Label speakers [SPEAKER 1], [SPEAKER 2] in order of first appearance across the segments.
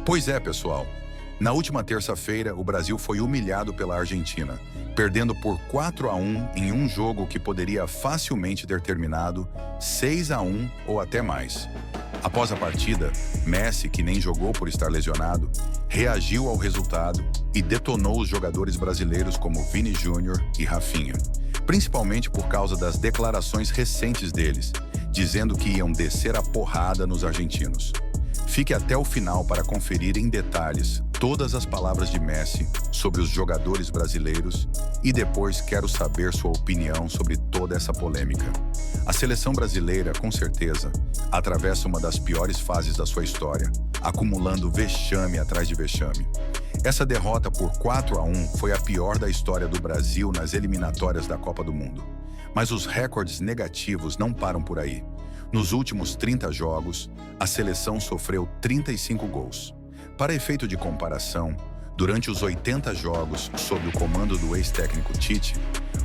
[SPEAKER 1] Pois é, pessoal. Na última terça-feira, o Brasil foi humilhado pela Argentina, perdendo por 4-1 em um jogo que poderia facilmente ter terminado 6-1 ou até mais. Após a partida, Messi, que nem jogou por estar lesionado, reagiu ao resultado e detonou os jogadores brasileiros como Vini Júnior e Rafinha, principalmente por causa das declarações recentes deles, dizendo que iam descer a porrada nos argentinos. Fique até o final para conferir em detalhes todas as palavras de Messi sobre os jogadores brasileiros e depois quero saber sua opinião sobre toda essa polêmica. A seleção brasileira, com certeza, atravessa uma das piores fases da sua história, acumulando vexame atrás de vexame. Essa derrota por 4-1 foi a pior da história do Brasil nas eliminatórias da Copa do Mundo. Mas os recordes negativos não param por aí. Nos últimos 30 jogos, a seleção sofreu 35 gols. Para efeito de comparação, durante os 80 jogos sob o comando do ex-técnico Tite,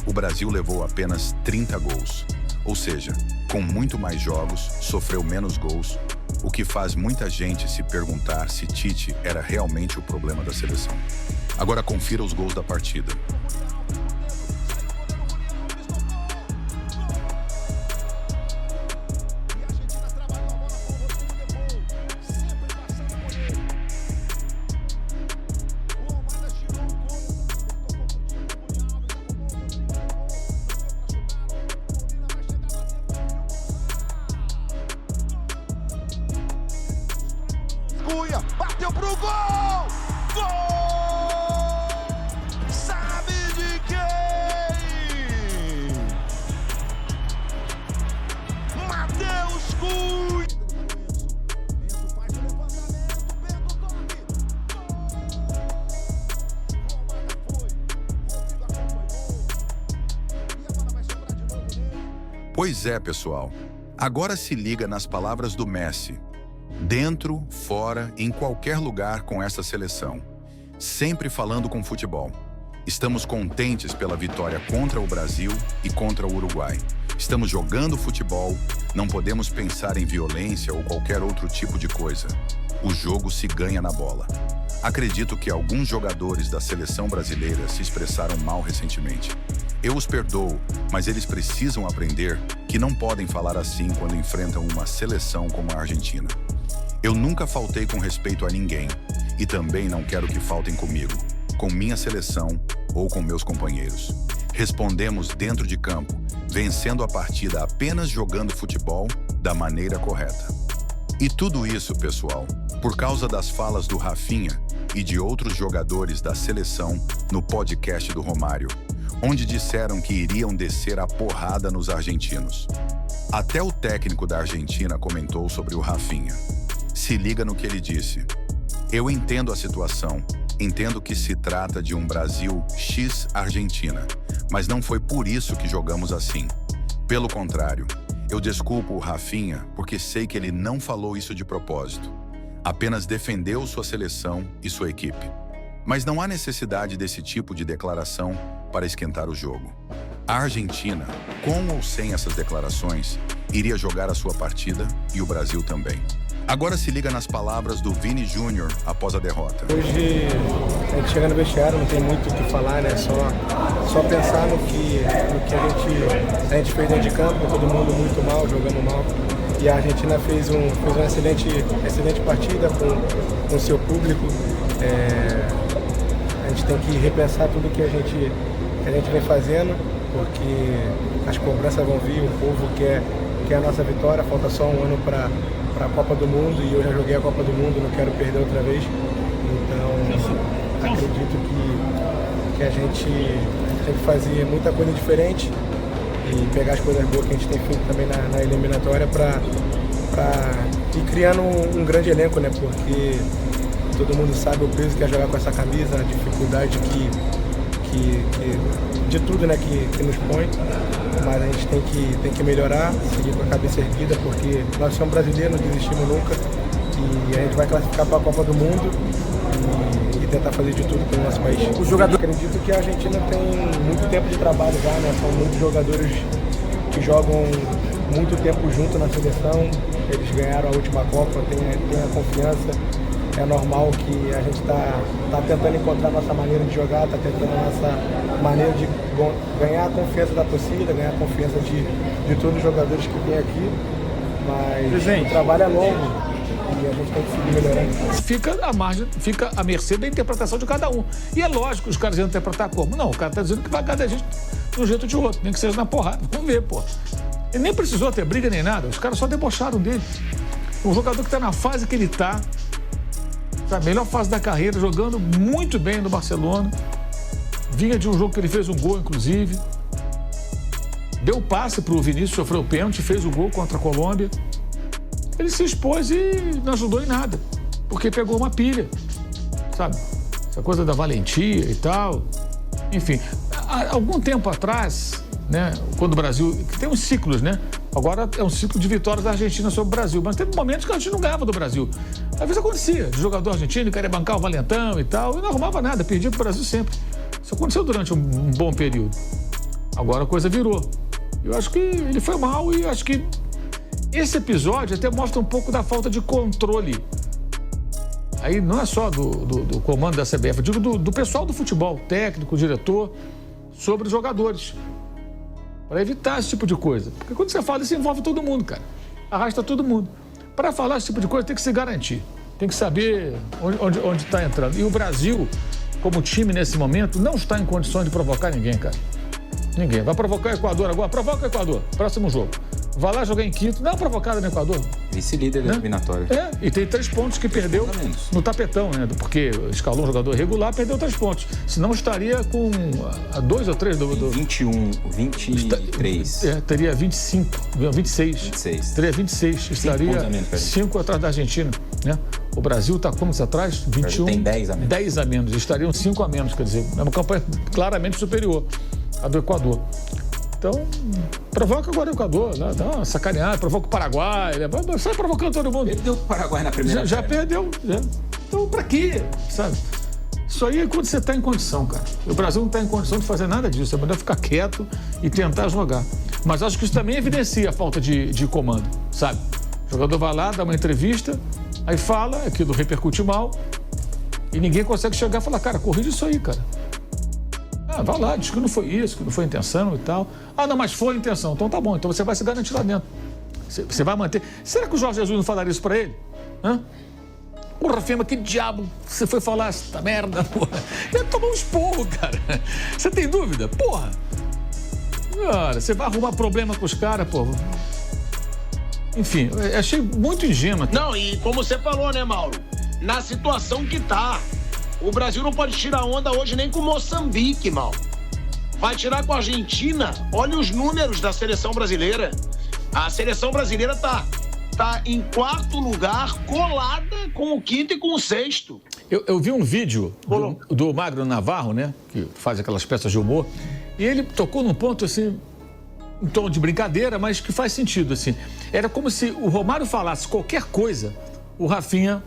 [SPEAKER 1] o Brasil levou apenas 30 gols. Ou seja, com muito mais jogos, sofreu menos gols, o que faz muita gente se perguntar se Tite era realmente o problema da seleção. Agora confira os gols da partida.
[SPEAKER 2] Bateu pro gol! Gol! Sabe de quem? Matheus Cunha! Bento faz o levantamento, Bento toque! Gol! Rodrigo acompanhou. E a bola vai sobrar de novo nele.
[SPEAKER 1] Pois é, pessoal. Agora se liga nas palavras do Messi. Dentro, fora, em qualquer lugar com essa seleção. Sempre falando com futebol. Estamos contentes pela vitória contra o Brasil e contra o Uruguai. Estamos jogando futebol, não podemos pensar em violência ou qualquer outro tipo de coisa. O jogo se ganha na bola. Acredito que alguns jogadores da seleção brasileira se expressaram mal recentemente. Eu os perdoo, mas eles precisam aprender que não podem falar assim quando enfrentam uma seleção como a Argentina. Eu nunca faltei com respeito a ninguém e também não quero que faltem comigo, com minha seleção ou com meus companheiros. Respondemos dentro de campo, vencendo a partida apenas jogando futebol da maneira correta. E tudo isso, pessoal, por causa das falas do Rafinha e de outros jogadores da seleção no podcast do Romário, onde disseram que iriam descer a porrada nos argentinos. Até o técnico da Argentina comentou sobre o Rafinha. Se liga no que ele disse. Eu entendo a situação, entendo que se trata de um Brasil x Argentina, mas não foi por isso que jogamos assim. Pelo contrário, eu desculpo o Rafinha porque sei que ele não falou isso de propósito. Apenas defendeu sua seleção e sua equipe. Mas não há necessidade desse tipo de declaração para esquentar o jogo. A Argentina, com ou sem essas declarações, iria jogar a sua partida e o Brasil também. Agora se liga nas palavras do Vini Júnior após a derrota.
[SPEAKER 3] Hoje a gente chega no vestiário, não tem muito o que falar, né? Só pensar no que a gente fez dentro de campo, todo mundo muito mal, jogando mal. E a Argentina fez uma excelente partida com o seu público. A gente tem que repensar tudo que a gente vem fazendo, porque as cobranças vão vir, o povo quer a nossa vitória, falta só um ano para a Copa do Mundo e eu já joguei a Copa do Mundo, não quero perder outra vez. Então, acredito que a gente tem que fazer muita coisa diferente e pegar as coisas boas que a gente tem feito também na eliminatória para ir criando um grande elenco, né? Porque todo mundo sabe o peso que é jogar com essa camisa, a dificuldade de tudo, né, que nos põe, mas a gente tem que melhorar, seguir com a cabeça erguida, porque nós somos brasileiros, não desistimos nunca e a gente vai classificar para a Copa do Mundo e tentar fazer de tudo pelo nosso país. Acredito que a Argentina tem muito tempo de trabalho já, né? São muitos jogadores que jogam muito tempo junto na seleção, eles ganharam a última Copa, tem a confiança é normal que a gente tá tentando encontrar a nossa maneira de jogar, tá tentando a nossa maneira de ganhar a confiança da torcida, ganhar a confiança de todos os jogadores que vêm aqui, mas o trabalho é longo. E a gente tem que seguir melhorando.
[SPEAKER 4] Fica à mercê da interpretação de cada um. E é lógico que os caras iam interpretar como? Não, o cara tá dizendo que vai ganhar da gente de um jeito ou de outro, nem que seja na porrada. Vamos ver, pô. Ele nem precisou ter briga nem nada, os caras só debocharam dele. Um jogador que tá na fase que ele tá melhor fase da carreira, jogando muito bem no Barcelona. Vinha de um jogo que ele fez um gol, inclusive. Deu passe pro Vinícius, sofreu o pênalti, fez o gol contra a Colômbia. Ele se expôs e não ajudou em nada, porque pegou uma pilha, sabe? Essa coisa da valentia e tal. Enfim, há algum tempo atrás, né, quando o Brasil... Tem uns ciclos, né? Agora é um ciclo de vitórias da Argentina sobre o Brasil, mas teve momentos que a gente não ganhava do Brasil. Às vezes acontecia, de jogador argentino queria bancar o valentão e tal, e não arrumava nada, perdia pro Brasil sempre. Isso aconteceu durante um bom período. Agora a coisa virou. Eu acho que ele foi mal e acho que esse episódio até mostra um pouco da falta de controle. Aí não é só do comando da CBF, eu digo do pessoal do futebol, técnico, diretor, sobre os jogadores. Para evitar esse tipo de coisa. Porque quando você fala, isso envolve todo mundo, cara. Arrasta todo mundo. Para falar esse tipo de coisa, tem que se garantir. Tem que saber onde está entrando. E o Brasil, como time nesse momento, não está em condições de provocar ninguém, cara. Ninguém. Vai provocar o Equador agora? Provoca o Equador. Próximo jogo. Vai lá jogar em Quito. Dá uma provocada no Equador.
[SPEAKER 5] Vice-líder da eliminatória.
[SPEAKER 4] É, e tem 3 pontos que perdeu no tapetão, né? Porque escalou um jogador regular, perdeu 3 pontos. Senão estaria com 2 ou 3 do...
[SPEAKER 5] 21, 23.
[SPEAKER 4] Teria 25, 26. Teria 26. Estaria 5 atrás da Argentina, né? O Brasil está quantos atrás? 21.
[SPEAKER 5] Tem 10 a menos.
[SPEAKER 4] 10 a menos. Estariam 5 a menos, quer dizer, é uma campanha claramente superior à do Equador. Então, provoca agora o Equador, dá uma sacaneada, provoca o Paraguai, sai provocando todo mundo.
[SPEAKER 5] Perdeu o Paraguai na primeira.
[SPEAKER 4] Já perdeu, já. Então, pra quê, sabe? Isso aí é quando você tá em condição, cara. O Brasil não tá em condição de fazer nada disso, é melhor ficar quieto e tentar jogar. Mas acho que isso também evidencia a falta de comando, sabe? O jogador vai lá, dá uma entrevista, aí fala, aquilo repercute mal, e ninguém consegue chegar e falar, cara, corrige isso aí, cara. Vai lá, diz que não foi isso, que não foi intenção e tal. Ah, não, mas foi intenção. Então tá bom, então você vai se garantir lá dentro. Você vai manter. Será que o Jorge Jesus não falaria isso pra ele? Hã? Porra, Fema, que diabo você foi falar essa merda, porra? Ele tomou um esporro, cara. Você tem dúvida? Porra. Cara, você vai arrumar problema com os caras, porra. Enfim, eu achei muito ingênuo.
[SPEAKER 6] Não, e como você falou, né, Mauro? Na situação que tá. O Brasil não pode tirar onda hoje nem com Moçambique, mal. Vai tirar com a Argentina. Olha os números da seleção brasileira. A seleção brasileira tá em 4º lugar, colada com o 5º e com o 6º.
[SPEAKER 4] Eu vi um vídeo do Magno Navarro, né? Que faz aquelas peças de humor. E ele tocou num ponto, assim, um tom de brincadeira, mas que faz sentido, assim. Era como se o Romário falasse qualquer coisa, o Rafinha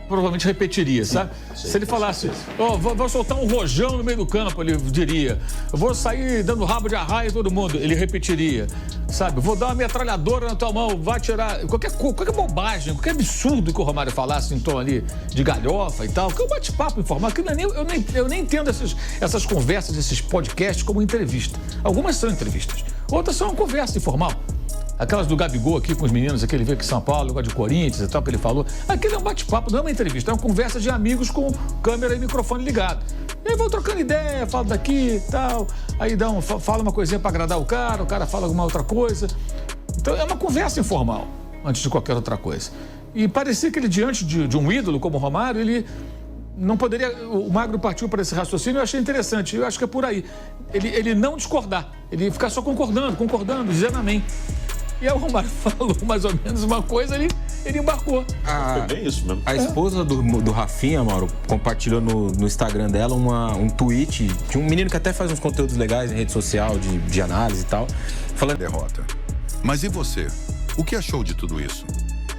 [SPEAKER 4] provavelmente repetiria, sabe? Se ele falasse, vou soltar um rojão no meio do campo, ele diria. Eu vou sair dando rabo de arraia em todo mundo, ele repetiria. Sabe? Vou dar uma metralhadora na tua mão, vai tirar... Qualquer bobagem, qualquer absurdo que o Romário falasse em tom ali de galhofa e tal, que é um bate-papo informal, que eu nem entendo essas conversas, esses podcasts como entrevista. Algumas são entrevistas, outras são uma conversa informal. Aquelas do Gabigol aqui com os meninos, aquele veio aqui em São Paulo, negócio de Corinthians e tal, que ele falou. Aquele é um bate-papo, não é uma entrevista, é uma conversa de amigos com câmera e microfone ligado. E aí vão trocando ideia, fala daqui e tal, aí fala uma coisinha para agradar o cara fala alguma outra coisa. Então é uma conversa informal, antes de qualquer outra coisa. E parecia que ele, diante de um ídolo como o Romário, ele não poderia... O Magno partiu para esse raciocínio, eu achei interessante, eu acho que é por aí. Ele não discordar, ele ficar só concordando, dizendo amém. E aí o Romário falou mais ou menos uma coisa, ele embarcou.
[SPEAKER 5] Foi bem isso mesmo. A esposa do Rafinha, Mauro, compartilhou no Instagram dela um tweet de um menino que até faz uns conteúdos legais em rede social, de análise e tal.
[SPEAKER 1] Falando derrota. Mas e você? O que achou de tudo isso?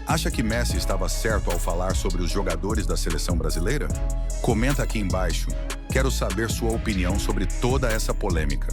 [SPEAKER 1] Acha que Messi estava certo ao falar sobre os jogadores da seleção brasileira? Comenta aqui embaixo. Quero saber sua opinião sobre toda essa polêmica.